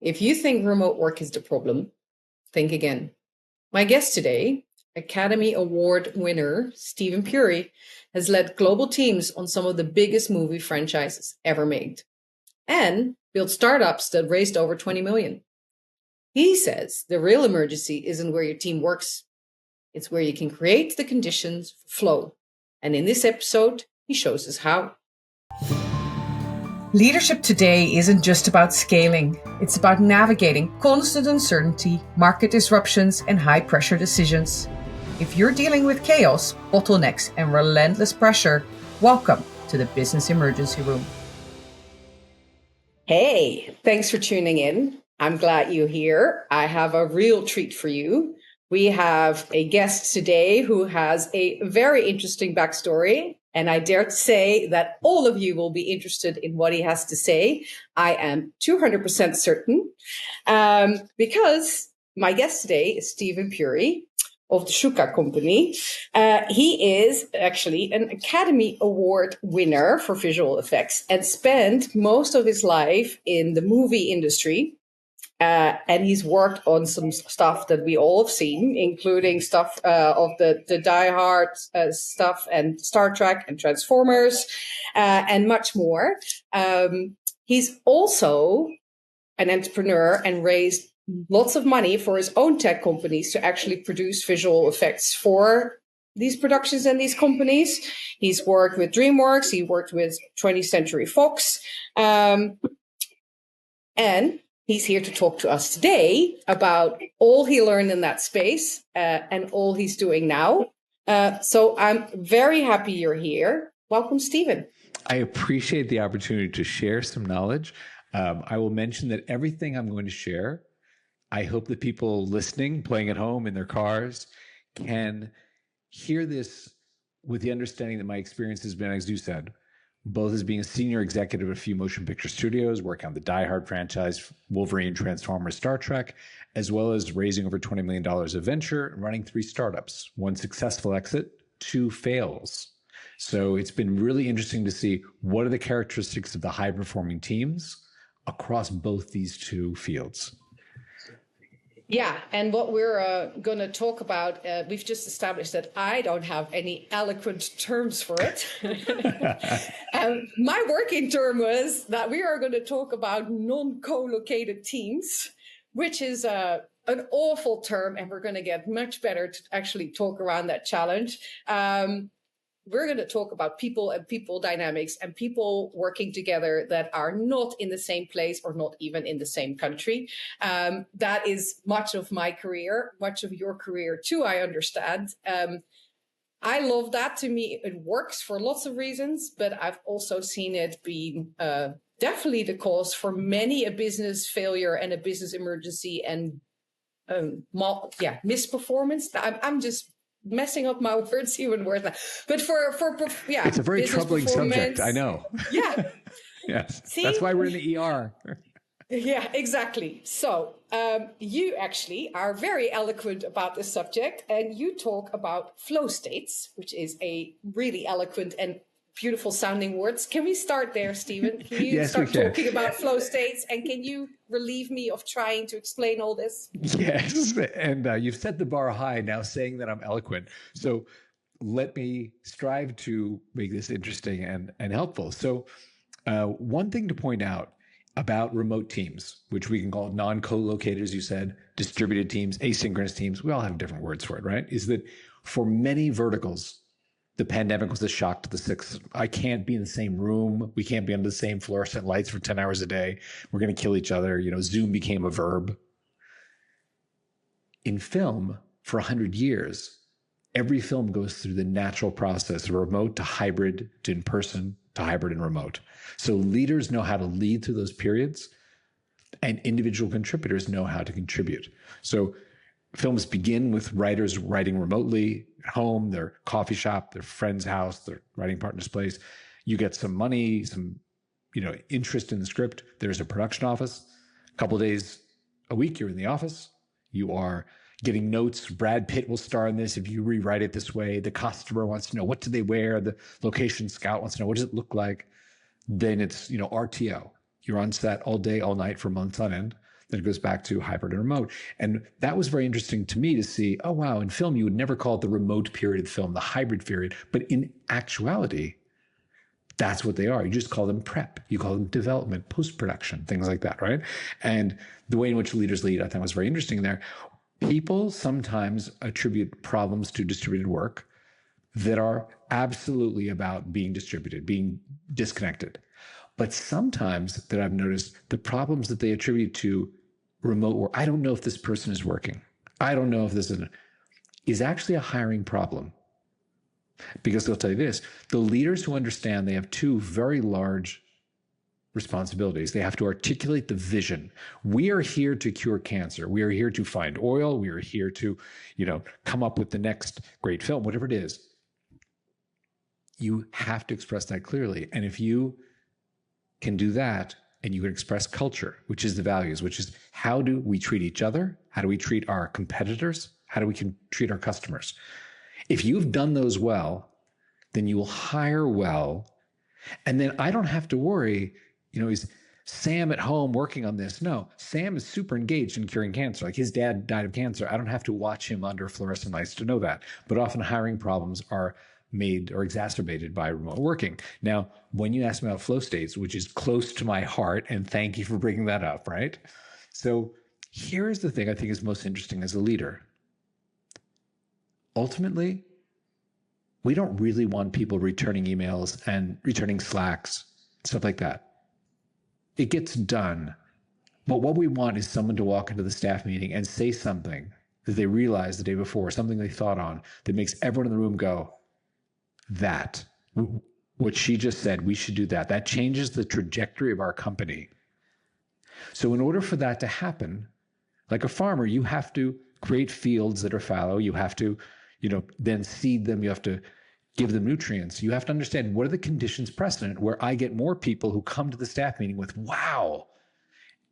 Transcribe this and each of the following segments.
If you think remote work is the problem, think again. My guest today, Academy Award winner Stephen Puri, has led global teams on some of the biggest movie franchises ever made and built startups that raised over 20 million. He says the real emergency isn't where your team works, it's where you can create the conditions for flow. And in this episode, he shows us how. Leadership today isn't just about scaling. It's about navigating constant uncertainty, market disruptions, and high-pressure decisions. If you're dealing with chaos, bottlenecks, and relentless pressure, welcome to the Business Emergency Room. Hey, thanks for tuning in. I'm glad you're here. I have a real treat for you. We have a guest today who has a very interesting backstory. And I dare to say that all of you will be interested in what he has to say. I am 200% certain because my guest today is Stephen Puri of the Shuka company. He is actually an Academy Award winner for visual effects and spent most of his life in the movie industry. And he's worked on some stuff that we all have seen, including stuff of the Die Hard stuff and Star Trek and Transformers and much more. He's also an entrepreneur and raised lots of money for his own tech companies to actually produce visual effects for these productions and these companies. He's worked with DreamWorks. He worked with 20th Century Fox. And he's here to talk to us today about all he learned in that space and all he's doing now. So I'm very happy you're here. Welcome, Stephen. I appreciate the opportunity to share some knowledge. I will mention that everything I'm going to share, I hope that people listening, playing at home in their cars, can hear this with the understanding that my experience has been, as you said, both as being a senior executive at a few motion picture studios, working on the Die Hard franchise, Wolverine, Transformers, Star Trek, as well as raising over $20 million of venture and running 3 startups, 1 successful exit, 2 fails. So it's been really interesting to see what are the characteristics of the high performing teams across both these 2 fields. Yeah, and what we're going to talk about, we've just established that I don't have any eloquent terms for it. My working term was that we are going to talk about non-co-located teams, which is an awful term, and we're going to get much better to actually talk around that challenge. We're going to talk about people and people dynamics and people working together that are not in the same place or not even in the same country. That is much of my career, much of your career too, I understand. I love that. To me, it works for lots of reasons, but I've also seen it be definitely the cause for many a business failure and a business emergency and misperformance. I'm just messing up my words even worse. But for it's a very troubling subject. I know. Yeah. Yes. See? That's why we're in the ER. Yeah, exactly. So you actually are very eloquent about this subject, and you talk about flow states, which is a really eloquent and beautiful sounding words. Can we start there, Stephen? Can you start talking about flow states, and can you relieve me of trying to explain all this? Yes, and you've set the bar high now saying that I'm eloquent. So let me strive to make this interesting and helpful. So one thing to point out about remote teams, which we can call non-co-located, as you said, distributed teams, asynchronous teams, we all have different words for it, right? Is that for many verticals, the pandemic was a shock to the system. I can't be in the same room. We can't be under the same fluorescent lights for 10 hours a day. We're going to kill each other. Zoom became a verb. In film, for 100 years, every film goes through the natural process of remote to hybrid to in-person to hybrid and remote. So leaders know how to lead through those periods, and individual contributors know how to contribute. So films begin with writers writing remotely at home, their coffee shop, their friend's house, their writing partner's place. You get some money, some interest in the script. There's a production office. A couple of days a week, you're in the office. You are getting notes. Brad Pitt will star in this if you rewrite it this way. The customer wants to know, what do they wear? The location scout wants to know, what does it look like? Then it's RTO. You're on set all day, all night for months on end. Then it goes back to hybrid and remote. And that was very interesting to me to see, oh, wow, in film, you would never call it the remote period of film, the hybrid period. But in actuality, that's what they are. You just call them prep. You call them development, post-production, things like that, right? And the way in which leaders lead, I thought was very interesting there. People sometimes attribute problems to distributed work that are absolutely about being distributed, being disconnected. But sometimes that I've noticed, the problems that they attribute to remote work, I don't know if this person is working. I don't know if this is actually a hiring problem. Because they'll tell you this, the leaders who understand they have two very large responsibilities. They have to articulate the vision. We are here to cure cancer. We are here to find oil. We are here to, come up with the next great film, whatever it is. You have to express that clearly. And if you can do that, and you can express culture, which is the values, which is how do we treat each other? How do we treat our competitors? How do we treat our customers? If you've done those well, then you will hire well. And then I don't have to worry, is Sam at home working on this? No, Sam is super engaged in curing cancer. Like his dad died of cancer. I don't have to watch him under fluorescent lights to know that. But often hiring problems are made or exacerbated by remote working. Now, when you ask me about flow states, which is close to my heart, and thank you for bringing that up, right? So here's the thing I think is most interesting as a leader. Ultimately, we don't really want people returning emails and returning Slacks, stuff like that. It gets done. But what we want is someone to walk into the staff meeting and say something that they realized the day before, something they thought on that makes everyone in the room go, that, what she just said, we should do that. That changes the trajectory of our company. So in order for that to happen, like a farmer, you have to create fields that are fallow. You have to then seed them. You have to give them nutrients. You have to understand what are the conditions precedent where I get more people who come to the staff meeting with, wow,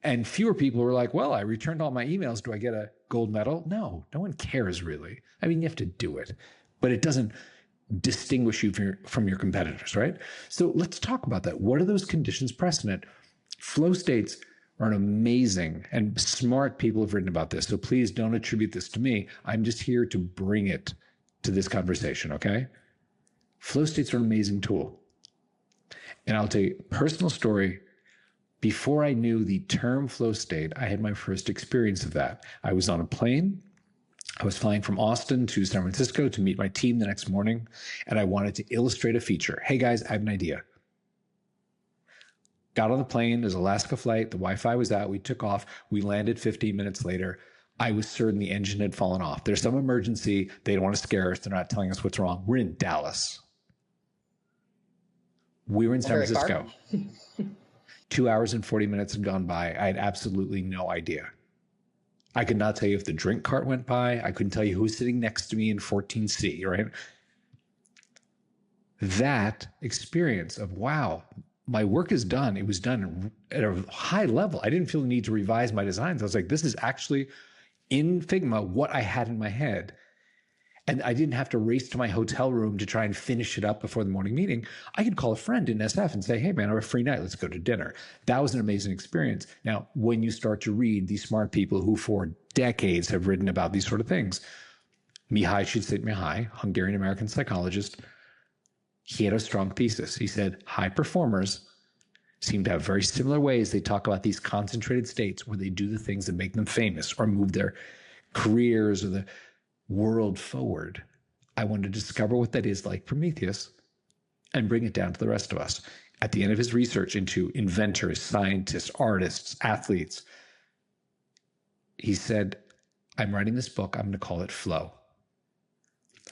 and fewer people who are like, well, I returned all my emails. Do I get a gold medal? No one cares really. I mean, you have to do it, but it doesn't distinguish you from your competitors, right? So let's talk about that. What are those conditions precedent? Flow states are an amazing, and smart people have written about this. So please don't attribute this to me. I'm just here to bring it to this conversation, okay? Flow states are an amazing tool. And I'll tell you a personal story. Before I knew the term flow state, I had my first experience of that. I was on a plane. I was flying from Austin to San Francisco to meet my team the next morning, and I wanted to illustrate a feature. Hey guys, I have an idea. Got on the plane, it was an Alaska flight, the Wi-Fi was out, we took off, we landed 15 minutes later. I was certain the engine had fallen off. There's some emergency, they don't want to scare us, they're not telling us what's wrong. We're in Dallas. We were in San Francisco. 2 hours and 40 minutes had gone by. I had absolutely no idea. I could not tell you if the drink cart went by. I couldn't tell you who was sitting next to me in 14C, right? That experience of, wow, my work is done. It was done at a high level. I didn't feel the need to revise my designs. I was like, this is actually in Figma what I had in my head. And I didn't have to race to my hotel room to try and finish it up before the morning meeting. I could call a friend in SF and say, hey, man, I have a free night. Let's go to dinner. That was an amazing experience. Now, when you start to read these smart people who for decades have written about these sort of things, Mihai Csikszentmihalyi, Hungarian-American psychologist, he had a strong thesis. He said, high performers seem to have very similar ways they talk about these concentrated states where they do the things that make them famous or move their careers or the world forward. I want to discover what that is like Prometheus and bring it down to the rest of us. At the end of his research into inventors, scientists, artists, athletes, he said, I'm writing this book. I'm going to call it Flow.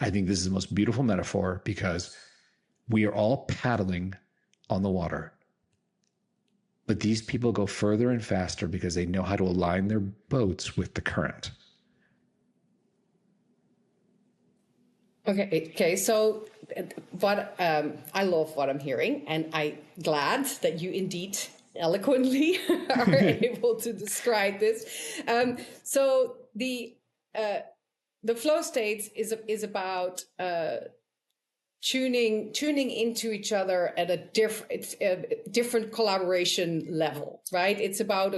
I think this is the most beautiful metaphor because we are all paddling on the water. But these people go further and faster because they know how to align their boats with the current. Okay. So what I love what I'm hearing, and I'm glad that you indeed eloquently are able to describe this. So the flow states is about tuning into each other at a different collaboration level, right? It's about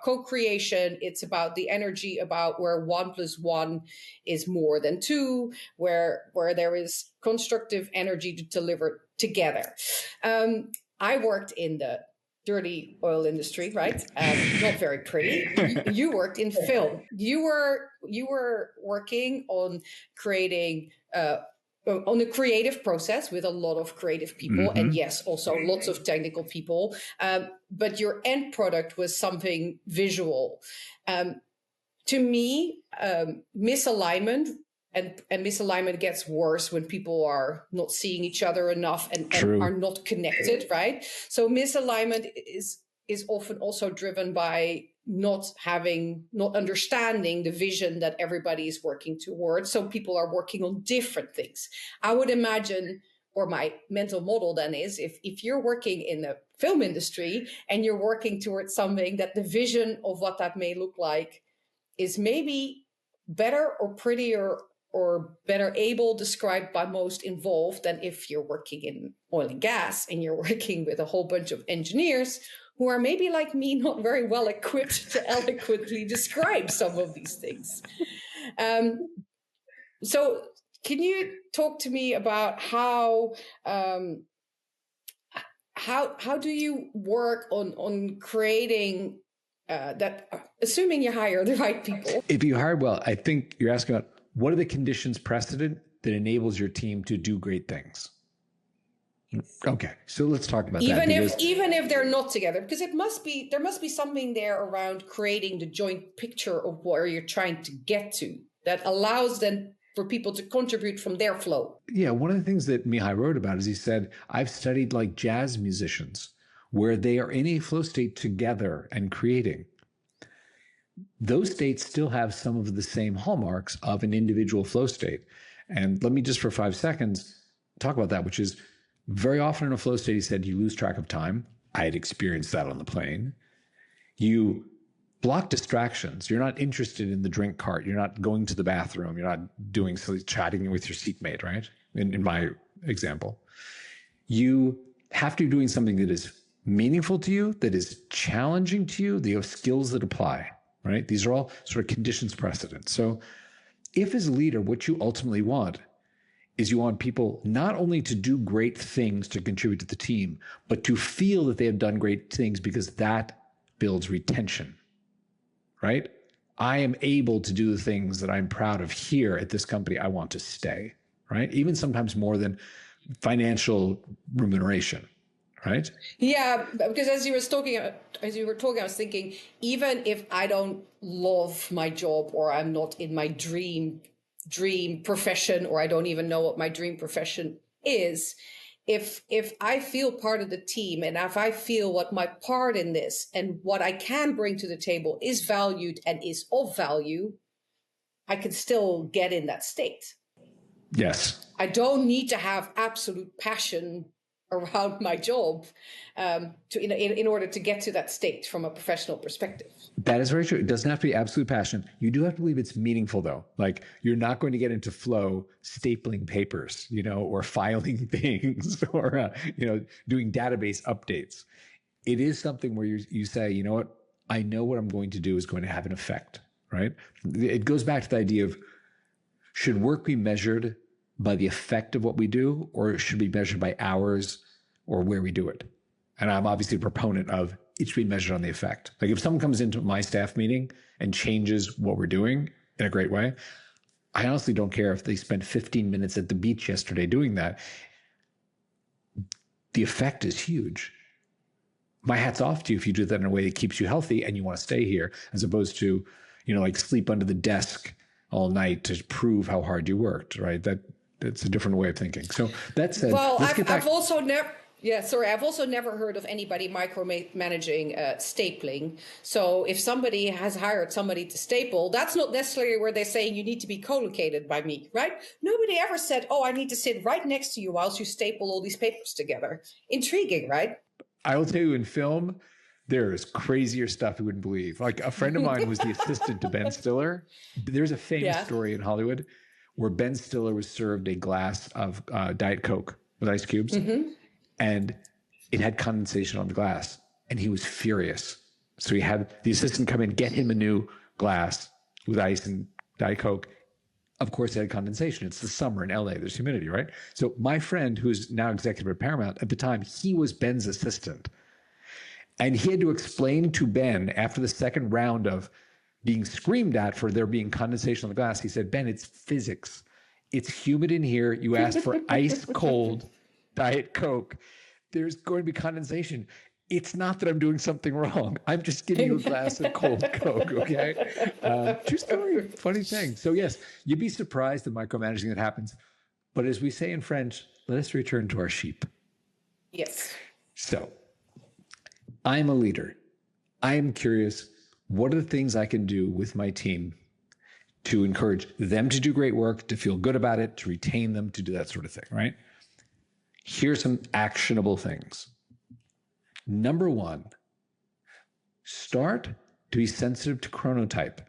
co-creation. It's about the energy, about where 1+1 is more than 2, where there is constructive energy to deliver together. I worked in the dirty oil industry, right? Not very pretty. You worked in film. You were working on creating on the creative process with a lot of creative people, and yes, also lots of technical people. But your end product was something visual. To me, misalignment. And misalignment gets worse when people are not seeing each other enough and are not connected, right? So misalignment is often also driven by not understanding the vision that everybody is working towards. So people are working on different things. I would imagine, or my mental model then is, if you're working in the film industry and you're working towards something, that the vision of what that may look like is maybe better or prettier or better able described by most involved than if you're working in oil and gas and you're working with a whole bunch of engineers who are maybe like me, not very well equipped to eloquently describe some of these things. So can you talk to me about how do you work on creating that, assuming you hire the right people? If you hire well, I think you're asking about what are the conditions precedent that enables your team to do great things? Okay, so let's talk about that. Even if they're not together, because there must be something there around creating the joint picture of where you're trying to get to that allows then for people to contribute from their flow. Yeah, one of the things that Mihai wrote about is he said, I've studied like jazz musicians where they are in a flow state together and creating. Those states still have some of the same hallmarks of an individual flow state. And let me just for 5 seconds talk about that, which is very often in a flow state, he said, you lose track of time. I had experienced that on the plane. You block distractions. You're not interested in the drink cart. You're not going to the bathroom. You're not doing chatting with your seatmate, right? In my example, you have to be doing something that is meaningful to you, that is challenging to you. You have skills that apply, right? These are all sort of conditions precedent. So if as a leader, what you ultimately want is you want people not only to do great things to contribute to the team, but to feel that they have done great things because that builds retention, right? I am able to do the things that I'm proud of here at this company. I want to stay, right? Even sometimes more than financial remuneration, right? Yeah, because as you were talking, I was thinking, even if I don't love my job or I'm not in my dream profession, or I don't even know what my dream profession is, if I feel part of the team and if I feel what my part in this and what I can bring to the table is valued and is of value, I can still get in that state. Yes. I don't need to have absolute passion around my job in order to get to that state from a professional perspective. That is very true. It doesn't have to be absolute passion. You do have to believe it's meaningful, though. Like you're not going to get into flow stapling papers, or filing things, or doing database updates. It is something where you say, you know what, I know what I'm going to do is going to have an effect, right? It goes back to the idea of, should work be measured by the effect of what we do, or should be measured by hours or where we do it? And I'm obviously a proponent of it should be measured on the effect. Like if someone comes into my staff meeting and changes what we're doing in a great way, I honestly don't care if they spent 15 minutes at the beach yesterday doing that. The effect is huge. My hat's off to you if you do that in a way that keeps you healthy and you want to stay here, as opposed to, like sleep under the desk all night to prove how hard you worked, right? That's a different way of thinking. So that said, well, I've also never heard of anybody micromanaging stapling. So if somebody has hired somebody to staple, that's not necessarily where they're saying you need to be co-located by me, right? Nobody ever said, oh, I need to sit right next to you whilst you staple all these papers together. Intriguing, right? I will tell you, in film, there is crazier stuff you wouldn't believe. Like a friend of mine was the assistant to Ben Stiller. There's a famous story in Hollywood where Ben Stiller was served a glass of Diet Coke with ice cubes, and it had condensation on the glass, and he was furious. So he had the assistant come in, get him a new glass with ice and Diet Coke. Of course, it had condensation. It's the summer in LA. There's humidity, right? So my friend, who's now executive at Paramount, at the time, he was Ben's assistant. And he had to explain to Ben after the second round of being screamed at for there being condensation on the glass. He said, Ben, it's physics. It's humid in here. You asked for ice cold Diet Coke. There's going to be condensation. It's not that I'm doing something wrong. I'm just giving you a glass of cold Coke, okay? True story, funny thing. So yes, you'd be surprised the micromanaging that happens. But as we say in French, let us return to our sheep. Yes. So I'm a leader. I am curious, what are the things I can do with my team to encourage them to do great work, to feel good about it, to retain them, to do that sort of thing, right? Here's some actionable things. Number one, start to be sensitive to chronotype.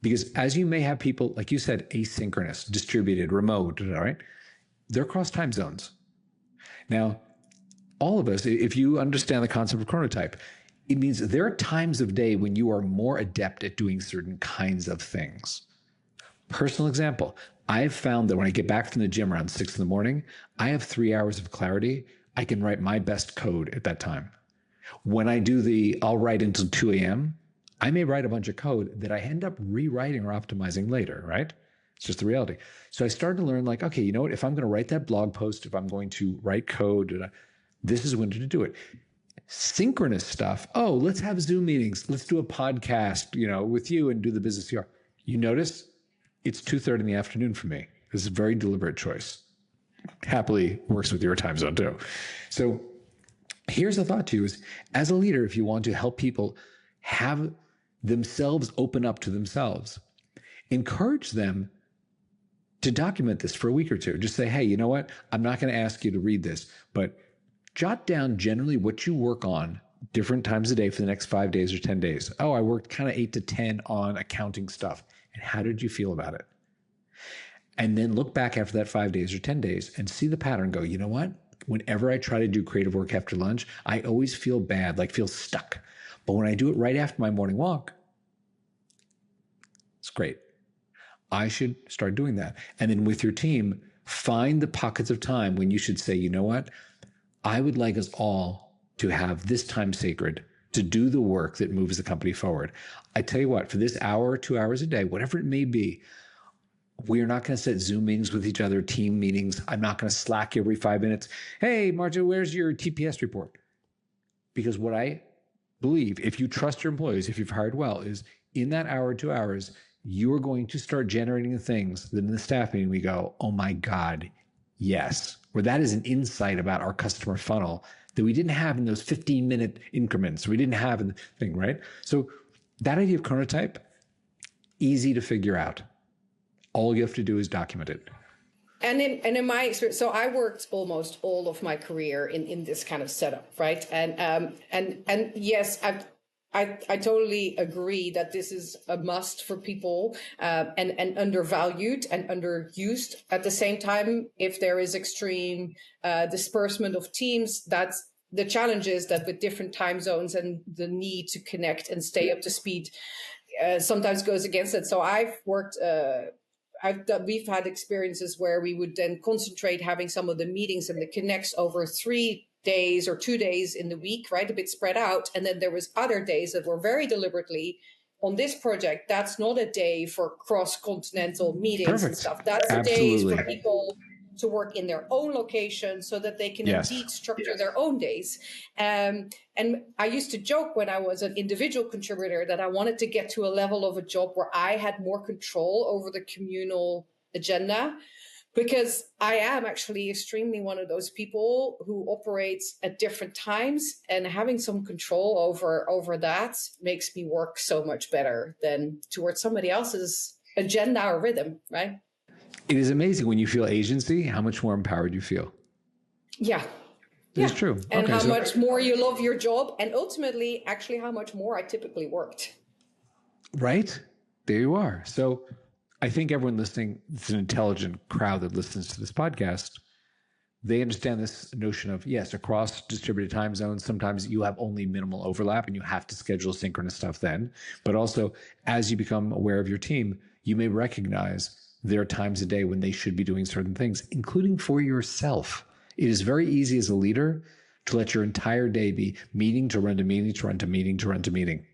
Because as you may have people, like you said, asynchronous, distributed, remote, right? They're across time zones. Now, all of us, if you understand the concept of chronotype, it means there are times of day when you are more adept at doing certain kinds of things. Personal example, I've found that when I get back from the gym around 6 in the morning, I have 3 hours of clarity. I can write my best code at that time. When I do I'll write until 2 a.m., I may write a bunch of code that I end up rewriting or optimizing later, right? It's just the reality. So I started to learn like, okay, you know what? If I'm going to write that blog post, if I'm going to write code, this is when to do it. Synchronous stuff. Oh, let's have Zoom meetings. Let's do a podcast, with you and do the business PR. You notice it's 2:30 in the afternoon for me. This is a very deliberate choice. Happily works with your time zone too. So here's a thought to you is, as a leader, if you want to help people have themselves open up to themselves, encourage them to document this for a week or two. Just say, hey, you know what? I'm not going to ask you to read this, but jot down generally what you work on different times a day for the next 5 days or 10 days. Oh, I worked kind of 8 to 10 on accounting stuff. And how did you feel about it? And then look back after that 5 days or 10 days and see the pattern. Go, you know what? Whenever I try to do creative work after lunch, I always feel bad, like feel stuck. But when I do it right after my morning walk, it's great. I should start doing that. And then with your team, find the pockets of time when you should say, you know what? I would like us all to have this time sacred to do the work that moves the company forward. I tell you what, for this hour, 2 hours a day, whatever it may be, we are not going to set Zoom meetings with each other, team meetings. I'm not going to Slack every 5 minutes. Hey, Marta, where's your TPS report? Because what I believe, if you trust your employees, if you've hired well, is in that hour, 2 hours, you are going to start generating the things that in the staff meeting we go, oh my God, yes. Where that is an insight about our customer funnel that we didn't have in those 15-minute increments. We didn't have in the thing, right? So that idea of chronotype, easy to figure out. All you have to do is document it. And in my experience, so I worked almost all of my career in this kind of setup, right? And yes, I totally agree that this is a must for people, and undervalued and underused. At the same time, if there is extreme disbursement of teams, that's the challenge is that with different time zones and the need to connect and stay up to speed sometimes goes against it. So we've had experiences where we would then concentrate having some of the meetings and the connects over 3 days or 2 days in the week, right? A bit spread out. And then there was other days that were very deliberately on this project. That's not a day for cross-continental meetings. Perfect. And stuff. That's Absolutely. A day for people to work in their own location so that they can indeed structure their own days. And I used to joke when I was an individual contributor that I wanted to get to a level of a job where I had more control over the communal agenda, because I am actually extremely one of those people who operates at different times, and having some control over that makes me work so much better than towards somebody else's agenda or rhythm, right? It is amazing when you feel agency, how much more empowered you feel. Yeah. It's true. And how much more you love your job, and ultimately, actually, how much more I typically worked. Right? There you are. So I think everyone listening, it's an intelligent crowd that listens to this podcast. They understand this notion of, yes, across distributed time zones, sometimes you have only minimal overlap and you have to schedule synchronous stuff then. But also, as you become aware of your team, you may recognize there are times a day when they should be doing certain things, including for yourself. It is very easy as a leader to let your entire day be meeting to run to meeting to run to meeting to run to meeting,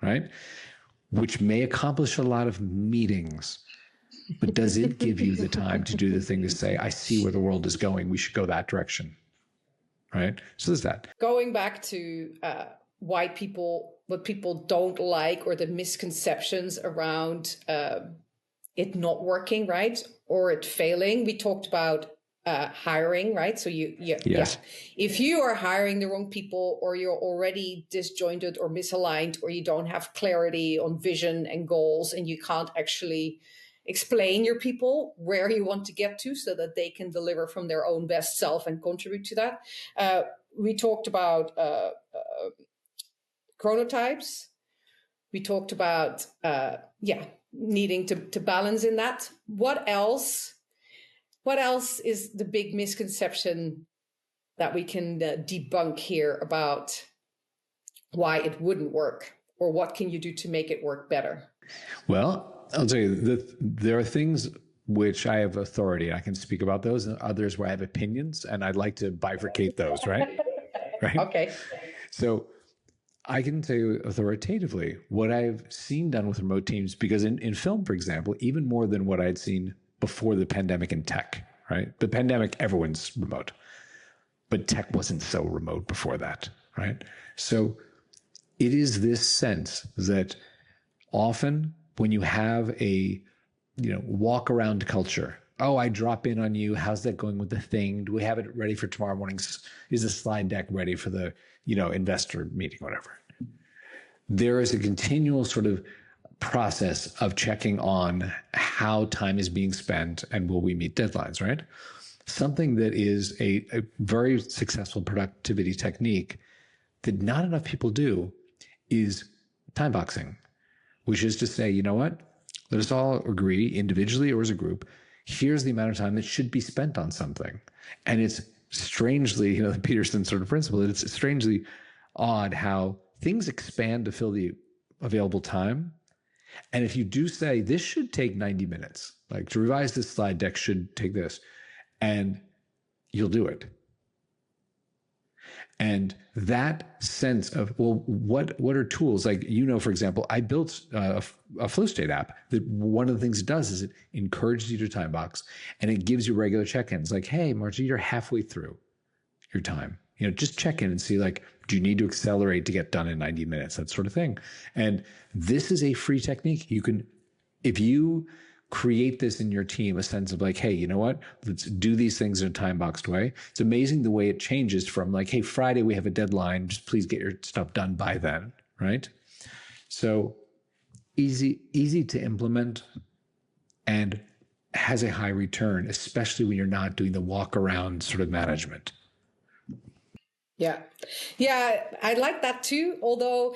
right? Which may accomplish a lot of meetings. But does it give you the time to do the thing to say, I see where the world is going. We should go that direction. Right? So there's that. Going back to what people don't like, or the misconceptions around it not working, right? Or it failing. We talked about hiring, right? So Yes. If you are hiring the wrong people, or you're already disjointed or misaligned, or you don't have clarity on vision and goals, and you can't actually explain your people where you want to get to so that they can deliver from their own best self and contribute to that. We talked about chronotypes. We talked about, needing to balance in that. What else is the big misconception that we can debunk here about why it wouldn't work, or what can you do to make it work better? Well, I'll tell you that there are things which I have authority. I can speak about those, and others where I have opinions, and I'd like to bifurcate those, right? Right. Okay. So I can tell you authoritatively what I've seen done with remote teams, because in film, for example, even more than what I'd seen before the pandemic in tech, right? The pandemic, everyone's remote, but tech wasn't so remote before that, right? So it is this sense that often when you have a, walk around culture, oh, I drop in on you. How's that going with the thing? Do we have it ready for tomorrow morning? Is the slide deck ready for the, investor meeting, whatever? There is a continual sort of process of checking on how time is being spent and will we meet deadlines, right? Something that is a very successful productivity technique that not enough people do is time boxing, which is to say, you know what? Let us all agree individually or as a group, here's the amount of time that should be spent on something. And it's strangely, the Peterson sort of principle, it's strangely odd how things expand to fill the available time. And if you do say, this should take 90 minutes, like to revise this slide deck should take this, and you'll do it. And that sense of, well, what are tools? Like, for example, I built a flow state app that one of the things it does is it encourages you to time box, and it gives you regular check-ins. Like, hey, Margie, you're halfway through your time. Just check in and see, like, do you need to accelerate to get done in 90 minutes? That sort of thing. And this is a free technique. You can, if you create this in your team, a sense of like, hey, you know what? Let's do these things in a time boxed way. It's amazing the way it changes from like, hey, Friday we have a deadline. Just please get your stuff done by then, right? So easy to implement and has a high return, especially when you're not doing the walk around sort of management. Yeah. Yeah, I like that too. Although,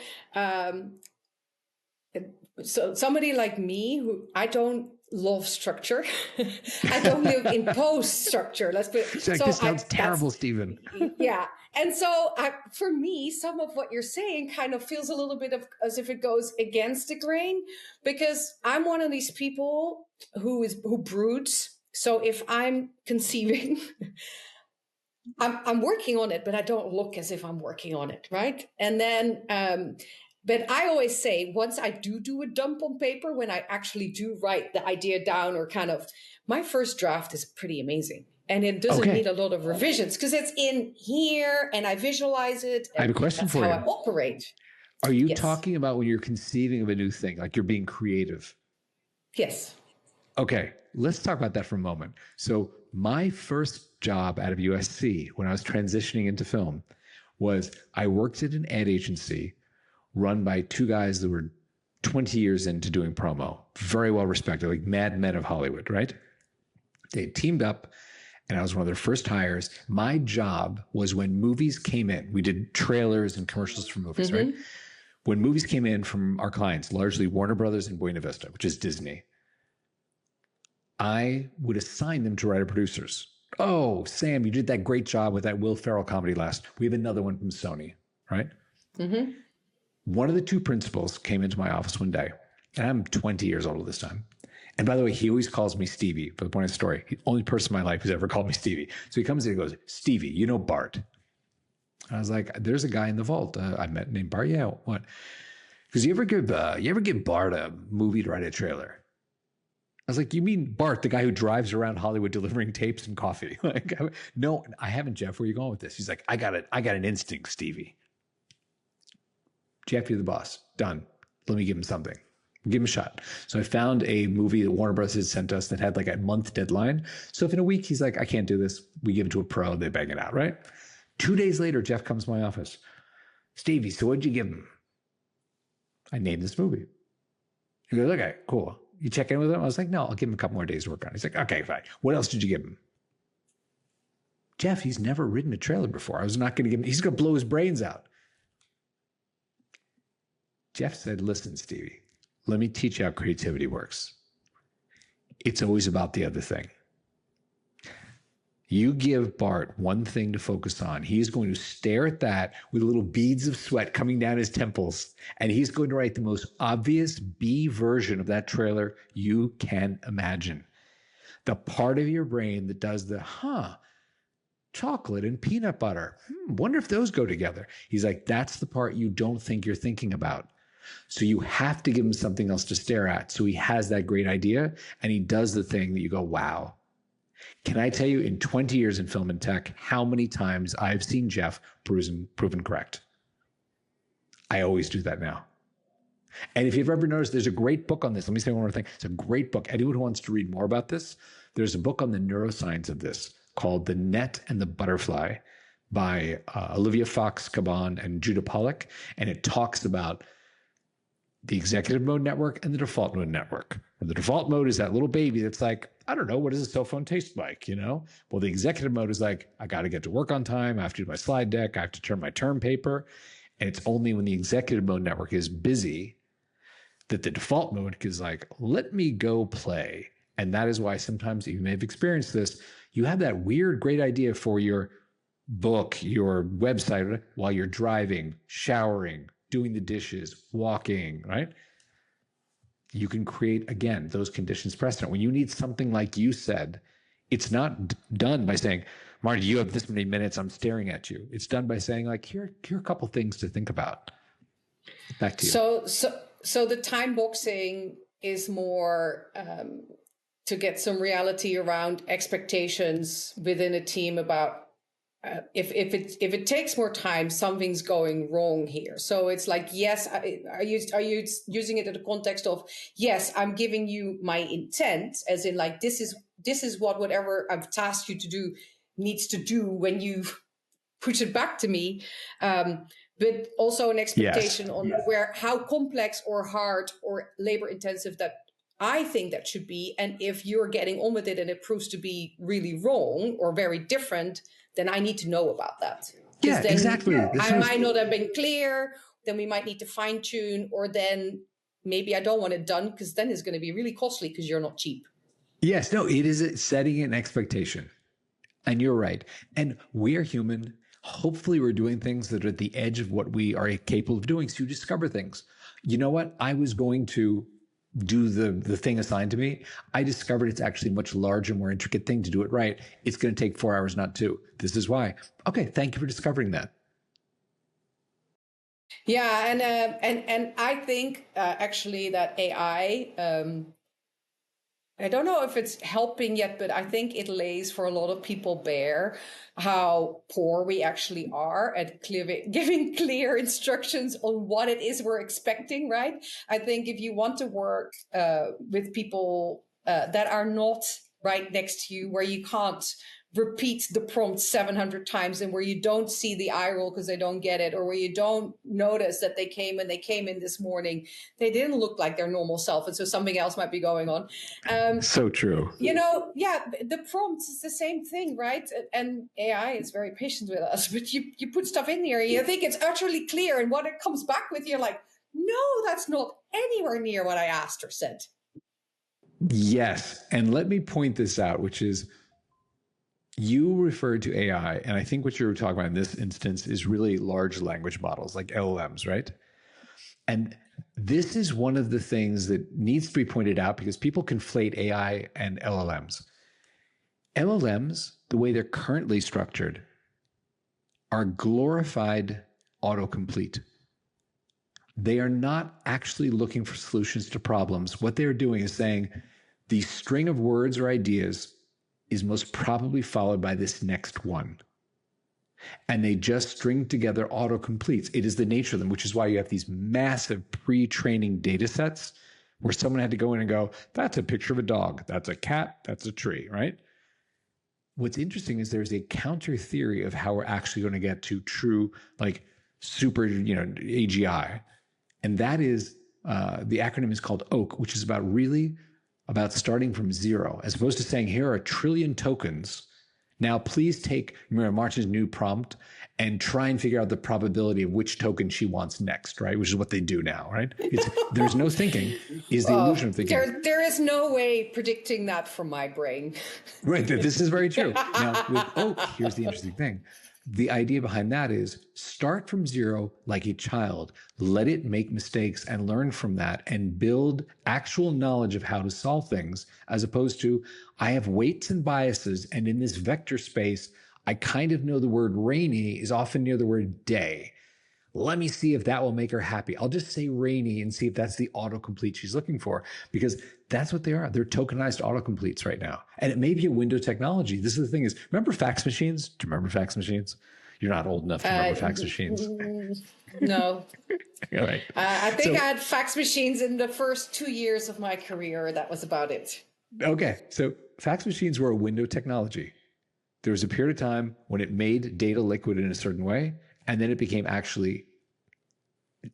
so somebody like me, who I don't love structure. I don't live in post structure. Let's put it. Like, this sounds terrible, Stephen. Yeah. And so for me, some of what you're saying kind of feels a little bit of as if it goes against the grain, because I'm one of these people who broods. So if I'm conceiving, I'm working on it, but I don't look as if I'm working on it, right? And then, but I always say, once I do a dump on paper, when I actually do write the idea down, or kind of, my first draft is pretty amazing. And it doesn't need a lot of revisions because it's in here and I visualize it. I have a question for you. That's how I operate. Are you talking about when you're conceiving of a new thing, like you're being creative? Yes. Okay, let's talk about that for a moment. So my first job out of USC when I was transitioning into film was I worked at an ad agency run by two guys that were 20 years into doing promo, very well respected, like Mad Men of Hollywood, right? They teamed up and I was one of their first hires. My job was when movies came in, we did trailers and commercials for movies, right? When movies came in from our clients, largely Warner Brothers and Buena Vista, which is Disney, I would assign them to writer producers. Oh, Sam, you did that great job with that Will Ferrell comedy last. We have another one from Sony, right? Mm-hmm. One of the two principals came into my office one day, and I'm 20 years old this time. And by the way, he always calls me Stevie for the point of the story. He's the only person in my life who's ever called me Stevie. So he comes in and goes, Stevie, you know Bart. I was like, there's a guy in the vault I met named Bart. Yeah, what? Because you ever give Bart a movie to write a trailer? I was like, you mean Bart, the guy who drives around Hollywood delivering tapes and coffee? Like, no, I haven't, Jeff. Where are you going with this? He's like, I got an instinct, Stevie. Jeff, you're the boss. Done. Let me give him something. Give him a shot. So I found a movie that Warner Bros. Had sent us that had like a month deadline. So if in a week he's like, I can't do this, we give it to a pro, they bang it out, right? 2 days later, Jeff comes to my office. Stevie, so what'd you give him? I named this movie. He goes, okay, cool. You check in with him? I was like, no, I'll give him a couple more days to work on it. He's like, okay, fine. What else did you give him? Jeff, he's never written a trailer before. I was not going to give him, he's going to blow his brains out. Jeff said, listen, Stevie, let me teach you how creativity works. It's always about the other thing. You give Bart one thing to focus on. He's going to stare at that with little beads of sweat coming down his temples, and he's going to write the most obvious B version of that trailer you can imagine. The part of your brain that does the, chocolate and peanut butter. Wonder if those go together. He's like, that's the part you don't think you're thinking about. So you have to give him something else to stare at. So he has that great idea and he does the thing that you go, wow. Can I tell you in 20 years in film and tech, how many times I've seen Jeff proven correct? I always do that now. And if you've ever noticed, there's a great book on this. Let me say one more thing. It's a great book. Anyone who wants to read more about this, there's a book on the neuroscience of this called The Net and the Butterfly by Olivia Fox-Caban and Judah Pollack. And it talks about the executive mode network and the default mode network. And the default mode is that little baby that's like, I don't know, what does a cell phone taste like, you know? Well, the executive mode is like, I got to get to work on time. I have to do my slide deck. I have to turn my term paper. And it's only when the executive mode network is busy that the default mode is like, let me go play. And that is why sometimes you may have experienced this. You have that weird, great idea for your book, your website, while you're driving, showering, doing the dishes, walking, right? You can create, again, those conditions precedent. When you need something like you said, it's not done by saying, Marty, you have this many minutes, I'm staring at you. It's done by saying, like, here are a couple things to think about. Back to you. So the time boxing is more to get some reality around expectations within a team about if it takes more time, something's going wrong here. So it's like, yes, are you using it in the context of, yes, I'm giving you my intent, as in like this is what whatever I've tasked you to do needs to do when you push it back to me, but also an expectation on where how complex or hard or labor intensive that I think that should be. And if you're getting on with it and it proves to be really wrong or very different, then I need to know about that. Yeah, then exactly. I might not have been clear. Then we might need to fine tune, or then maybe I don't want it done because then it's going to be really costly because you're not cheap. Yes, no, it is setting an expectation. And you're right. And we are human. Hopefully we're doing things that are at the edge of what we are capable of doing. So you discover things. You know what? I was going to do the thing assigned to me. I discovered it's actually a much larger, more intricate thing to do it right. It's going to take 4 hours, not 2. This is why. Okay, thank you for discovering that. Yeah, and I think actually that AI. I don't know if it's helping yet, but I think it lays for a lot of people bare how poor we actually are at giving clear instructions on what it is we're expecting, right? I think if you want to work with people that are not right next to you, where you can't repeat the prompt 700 times and where you don't see the eye roll because they don't get it, or where you don't notice that they came in this morning, they didn't look like their normal self, and so something else might be going on. So true. You know, yeah, the prompt is the same thing, right? And AI is very patient with us, but you put stuff in here and you think it's utterly clear, and what it comes back with, you're like, no, that's not anywhere near what I asked or said. Yes. And let me point this out, which is you referred to AI, and I think what you're talking about in this instance is really large language models like LLMs, right? And this is one of the things that needs to be pointed out because people conflate AI and LLMs. LLMs, the way they're currently structured, are glorified autocomplete. They are not actually looking for solutions to problems. What they're doing is saying the string of words or ideas is most probably followed by this next one. And they just string together autocompletes. It is the nature of them, which is why you have these massive pre-training data sets where someone had to go in and go, that's a picture of a dog, that's a cat, that's a tree, right? What's interesting is there's a counter theory of how we're actually going to get to true, like super, AGI. And that is, the acronym is called OAK, which is about starting from zero, as opposed to saying, here are 1 trillion tokens. Now, please take Martin's new prompt and try and figure out the probability of which token she wants next, right? Which is what they do now, right? There's no thinking, is the illusion of thinking. There is no way predicting that from my brain. Right, this is very true. Now, with Oak, here's the interesting thing. The idea behind that is start from zero like a child, let it make mistakes and learn from that and build actual knowledge of how to solve things, as opposed to, I have weights and biases, and in this vector space, I kind of know the word rainy is often near the word day. Let me see if that will make her happy. I'll just say rainy and see if that's the autocomplete she's looking for, because that's what they are. They're tokenized autocompletes right now. And it may be a window technology. This is the thing is, remember fax machines? Do you remember fax machines? You're not old enough to remember fax machines. No. All right. I think I had fax machines in the first 2 years of my career. That was about it. Okay. So fax machines were a window technology. There was a period of time when it made data liquid in a certain way, and then it became actually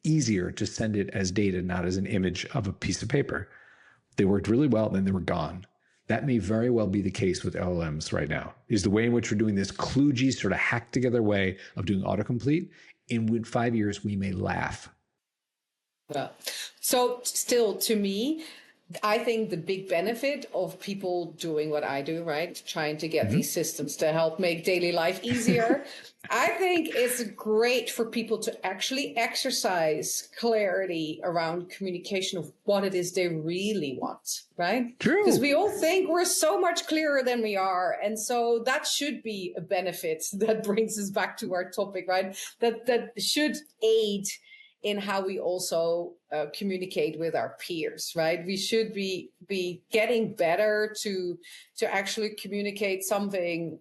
easier to send it as data, not as an image of a piece of paper. They worked really well, and then they were gone. That may very well be the case with LLMs right now, is the way in which we're doing this kludgy sort of hacked together way of doing autocomplete. In 5 years, we may laugh. Well, so still to me, I think the big benefit of people doing what I do, right? Trying to get these systems to help make daily life easier. I think it's great for people to actually exercise clarity around communication of what it is they really want, right? True. Because we all think we're so much clearer than we are. And so that should be a benefit that brings us back to our topic, right? That should aid in how we also communicate with our peers, right? We should be getting better to actually communicate something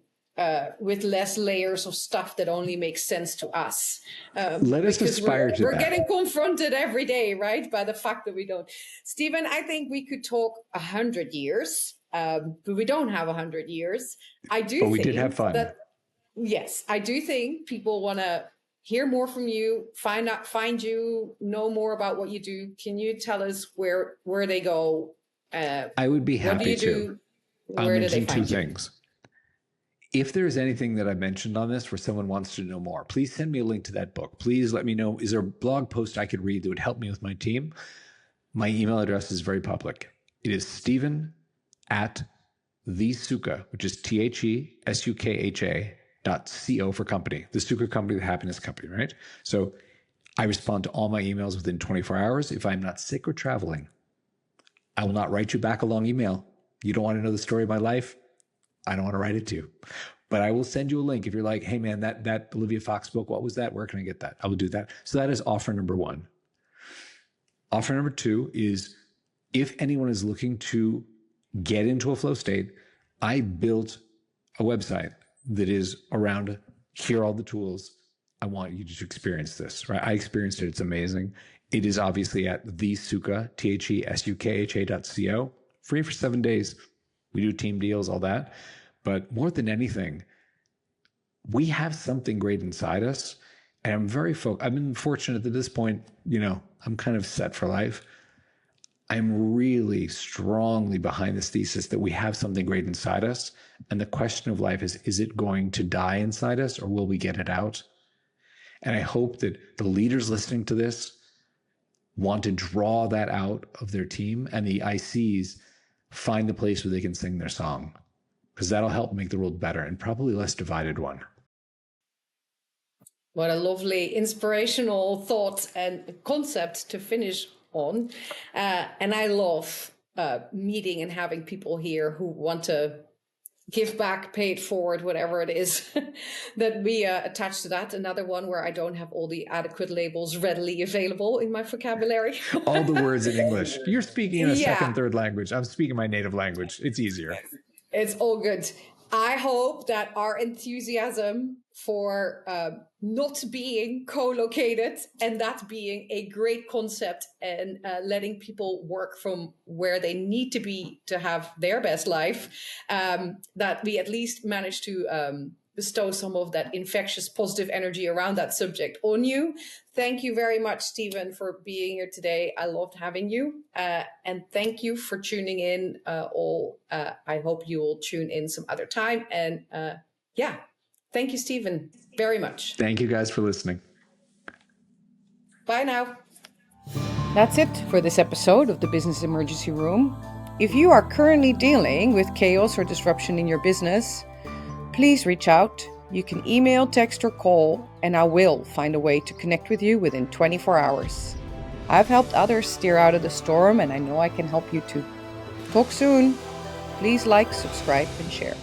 with less layers of stuff that only makes sense to us. Let us aspire to that. We're getting confronted every day, right, by the fact that we don't. Stephen, I think we could talk 100 years, but we don't have 100 years. But we did have fun. Yes, I do think people want to hear more from you, find you, know more about what you do. Can you tell us where they go? I would be happy to. I'll mention two things. If there's anything that I mentioned on this where someone wants to know more, please send me a link to that book. Please let me know, is there a blog post I could read that would help me with my team? My email address is very public. It is Stephen@thesukha, which is TheSukha.co for company, the Sukha company, the happiness company, right? So I respond to all my emails within 24 hours. If I'm not sick or traveling, I will not write you back a long email. You don't want to know the story of my life? I don't want to write it to you. But I will send you a link if you're like, hey man, that Olivia Fox book, what was that? Where can I get that? I will do that. So that is offer number one. Offer number two is if anyone is looking to get into a flow state, I built a website that is around, here are all the tools. I want you to experience this, right? I experienced it. It's amazing. It is obviously at thesukha, TheSukha.co, free for 7 days. We do team deals, all that. But more than anything, we have something great inside us. And I'm very I've been fortunate at this point, I'm kind of set for life. I'm really strongly behind this thesis that we have something great inside us. And the question of life is it going to die inside us or will we get it out? And I hope that the leaders listening to this want to draw that out of their team and the ICs find the place where they can sing their song, because that'll help make the world better and probably less divided one. What a lovely inspirational thought and concept to finish on. And I love meeting and having people here who want to give back, pay it forward, whatever it is that we attach to that. Another one where I don't have all the adequate labels readily available in my vocabulary. All the words in English. You're speaking in a second, Yeah. third language. I'm speaking my native language. It's easier. It's all good. I hope that our enthusiasm for not being co-located and that being a great concept and letting people work from where they need to be to have their best life, that we at least managed to bestow some of that infectious positive energy around that subject on you. Thank you very much, Stephen, for being here today. I loved having you. And thank you for tuning in all. I hope you will tune in some other time. And yeah, thank you, Stephen, very much. Thank you guys for listening. Bye now. That's it for this episode of the Business Emergency Room. If you are currently dealing with chaos or disruption in your business, please reach out. You can email, text, or call, and I will find a way to connect with you within 24 hours. I've helped others steer out of the storm, and I know I can help you too. Talk soon. Please like, subscribe, and share.